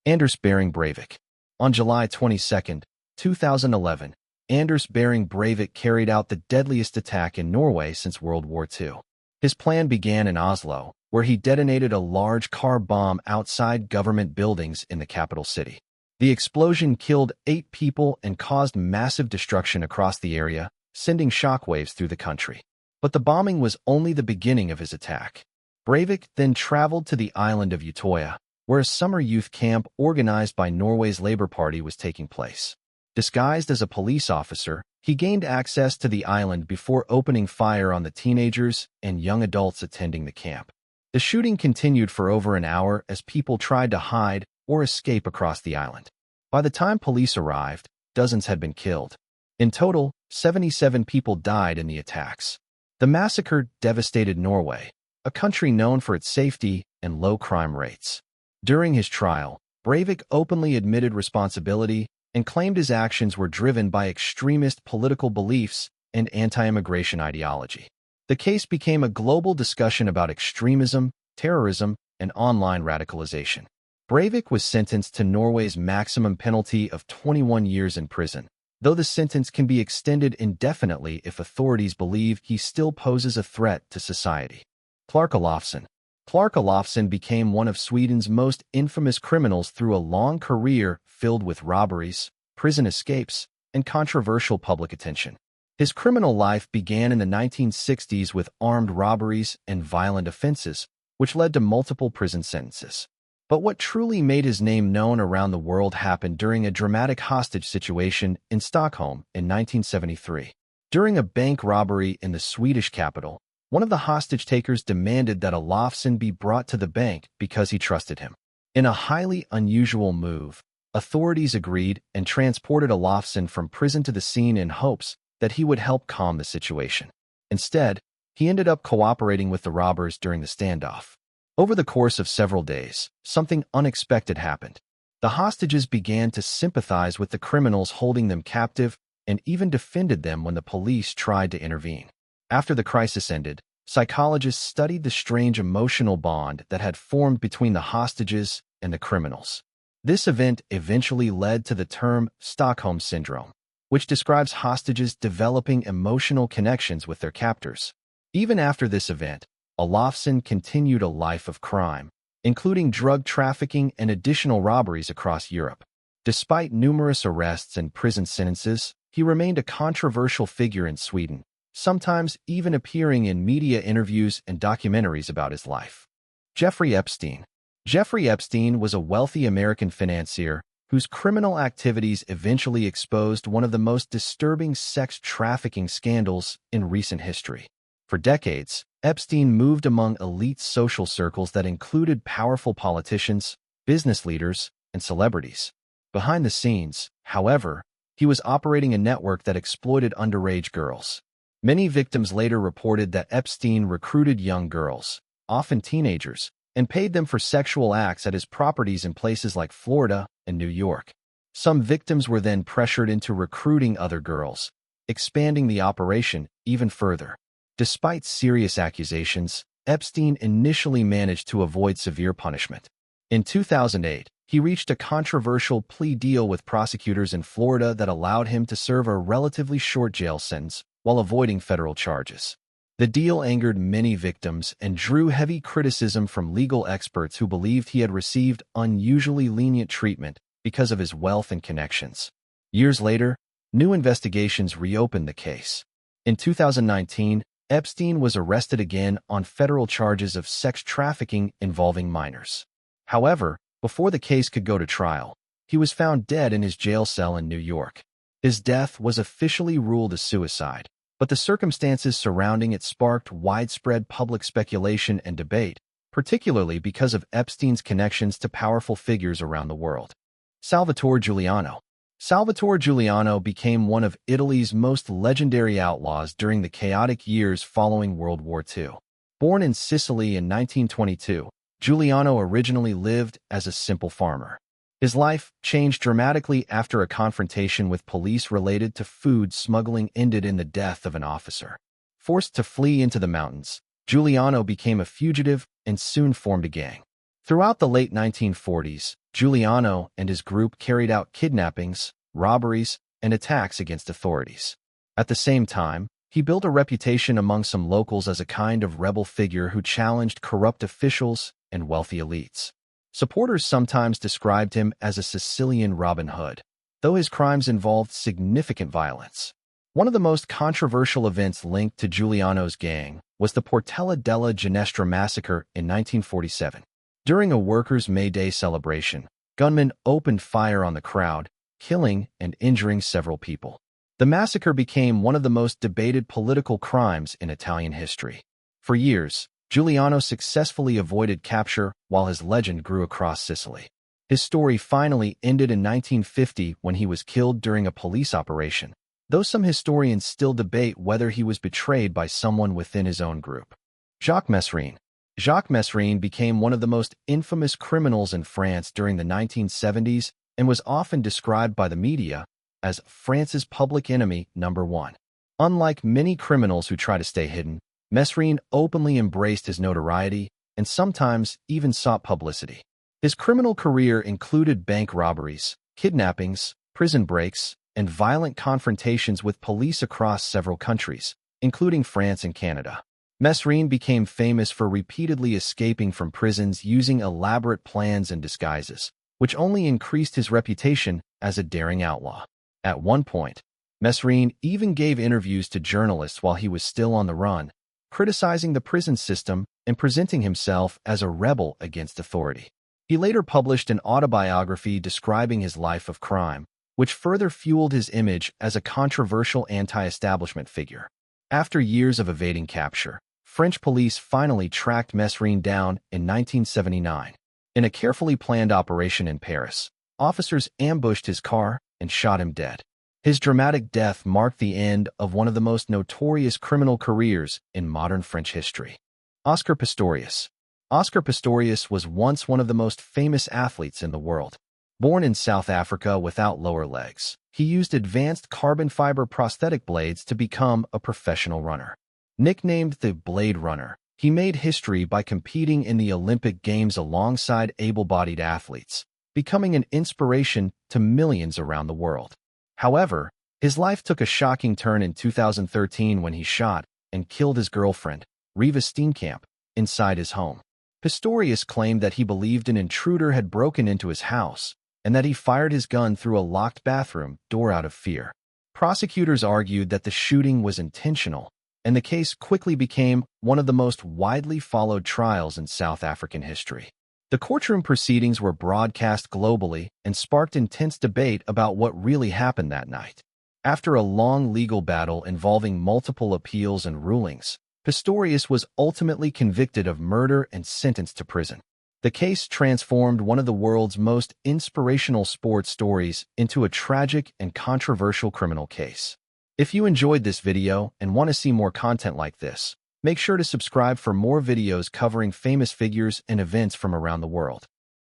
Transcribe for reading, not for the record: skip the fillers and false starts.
Anders Behring Breivik. On July 22, 2011, Anders Behring Breivik carried out the deadliest attack in Norway since World War II. His plan began in Oslo, where he detonated a large car bomb outside government buildings in the capital city. The explosion killed 8 people and caused massive destruction across the area, sending shockwaves through the country. But the bombing was only the beginning of his attack. Breivik then traveled to the island of Utøya, where a summer youth camp organized by Norway's Labour Party was taking place. Disguised as a police officer, he gained access to the island before opening fire on the teenagers and young adults attending the camp. The shooting continued for over an hour as people tried to hide or escape across the island. By the time police arrived, dozens had been killed. In total, 77 people died in the attacks. The massacre devastated Norway, a country known for its safety and low crime rates. During his trial, Breivik openly admitted responsibility and claimed his actions were driven by extremist political beliefs and anti-immigration ideology. The case became a global discussion about extremism, terrorism, and online radicalization. Breivik was sentenced to Norway's maximum penalty of 21 years in prison, though the sentence can be extended indefinitely if authorities believe he still poses a threat to society. Clark Olofsson. Clark Olofsson became one of Sweden's most infamous criminals through a long career filled with robberies, prison escapes, and controversial public attention. His criminal life began in the 1960s with armed robberies and violent offenses, which led to multiple prison sentences. But what truly made his name known around the world happened during a dramatic hostage situation in Stockholm in 1973. During a bank robbery in the Swedish capital, one of the hostage-takers demanded that Olofsson be brought to the bank because he trusted him. In a highly unusual move, authorities agreed and transported Olofsson from prison to the scene in hopes that he would help calm the situation. Instead, he ended up cooperating with the robbers during the standoff. Over the course of several days, something unexpected happened. The hostages began to sympathize with the criminals holding them captive and even defended them when the police tried to intervene. After the crisis ended, psychologists studied the strange emotional bond that had formed between the hostages and the criminals. This event eventually led to the term Stockholm Syndrome, which describes hostages developing emotional connections with their captors. Even after this event, Olofsson continued a life of crime, including drug trafficking and additional robberies across Europe. Despite numerous arrests and prison sentences, he remained a controversial figure in Sweden, sometimes even appearing in media interviews and documentaries about his life. Jeffrey Epstein. Jeffrey Epstein was a wealthy American financier whose criminal activities eventually exposed one of the most disturbing sex trafficking scandals in recent history. For decades, Epstein moved among elite social circles that included powerful politicians, business leaders, and celebrities. Behind the scenes, however, he was operating a network that exploited underage girls. Many victims later reported that Epstein recruited young girls, often teenagers, and paid them for sexual acts at his properties in places like Florida and New York. Some victims were then pressured into recruiting other girls, expanding the operation even further. Despite serious accusations, Epstein initially managed to avoid severe punishment. In 2008, he reached a controversial plea deal with prosecutors in Florida that allowed him to serve a relatively short jail sentence while avoiding federal charges. The deal angered many victims and drew heavy criticism from legal experts who believed he had received unusually lenient treatment because of his wealth and connections. Years later, new investigations reopened the case. In 2019, Epstein was arrested again on federal charges of sex trafficking involving minors. However, before the case could go to trial, he was found dead in his jail cell in New York. His death was officially ruled a suicide, but the circumstances surrounding it sparked widespread public speculation and debate, particularly because of Epstein's connections to powerful figures around the world. Salvatore Giuliano. Salvatore Giuliano became one of Italy's most legendary outlaws during the chaotic years following World War II. Born in Sicily in 1922, Giuliano originally lived as a simple farmer. His life changed dramatically after a confrontation with police related to food smuggling ended in the death of an officer. Forced to flee into the mountains, Giuliano became a fugitive and soon formed a gang. Throughout the late 1940s, Giuliano and his group carried out kidnappings, robberies, and attacks against authorities. At the same time, he built a reputation among some locals as a kind of rebel figure who challenged corrupt officials and wealthy elites. Supporters sometimes described him as a Sicilian Robin Hood, though his crimes involved significant violence. One of the most controversial events linked to Giuliano's gang was the Portella della Ginestra massacre in 1947. During a workers' May Day celebration, gunmen opened fire on the crowd, killing and injuring several people. The massacre became one of the most debated political crimes in Italian history. For years, Giuliano successfully avoided capture while his legend grew across Sicily. His story finally ended in 1950 when he was killed during a police operation, though some historians still debate whether he was betrayed by someone within his own group. Jacques Mesrine. Jacques Mesrine became one of the most infamous criminals in France during the 1970s and was often described by the media as France's public enemy number one. Unlike many criminals who try to stay hidden, Mesrine openly embraced his notoriety and sometimes even sought publicity. His criminal career included bank robberies, kidnappings, prison breaks, and violent confrontations with police across several countries, including France and Canada. Mesrine became famous for repeatedly escaping from prisons using elaborate plans and disguises, which only increased his reputation as a daring outlaw. At one point, Mesrine even gave interviews to journalists while he was still on the run, criticizing the prison system and presenting himself as a rebel against authority. He later published an autobiography describing his life of crime, which further fueled his image as a controversial anti-establishment figure. After years of evading capture, French police finally tracked Mesrine down in 1979. In a carefully planned operation in Paris, officers ambushed his car and shot him dead. His dramatic death marked the end of one of the most notorious criminal careers in modern French history. Oscar Pistorius. Oscar Pistorius was once one of the most famous athletes in the world. Born in South Africa without lower legs, he used advanced carbon fiber prosthetic blades to become a professional runner. Nicknamed the Blade Runner, he made history by competing in the Olympic Games alongside able-bodied athletes, becoming an inspiration to millions around the world. However, his life took a shocking turn in 2013 when he shot and killed his girlfriend, Riva Steenkamp, inside his home. Pistorius claimed that he believed an intruder had broken into his house and that he fired his gun through a locked bathroom door out of fear. Prosecutors argued that the shooting was intentional, and the case quickly became one of the most widely followed trials in South African history. The courtroom proceedings were broadcast globally and sparked intense debate about what really happened that night. After a long legal battle involving multiple appeals and rulings, Pistorius was ultimately convicted of murder and sentenced to prison. The case transformed one of the world's most inspirational sports stories into a tragic and controversial criminal case. If you enjoyed this video and want to see more content like this, make sure to subscribe for more videos covering famous figures and events from around the world.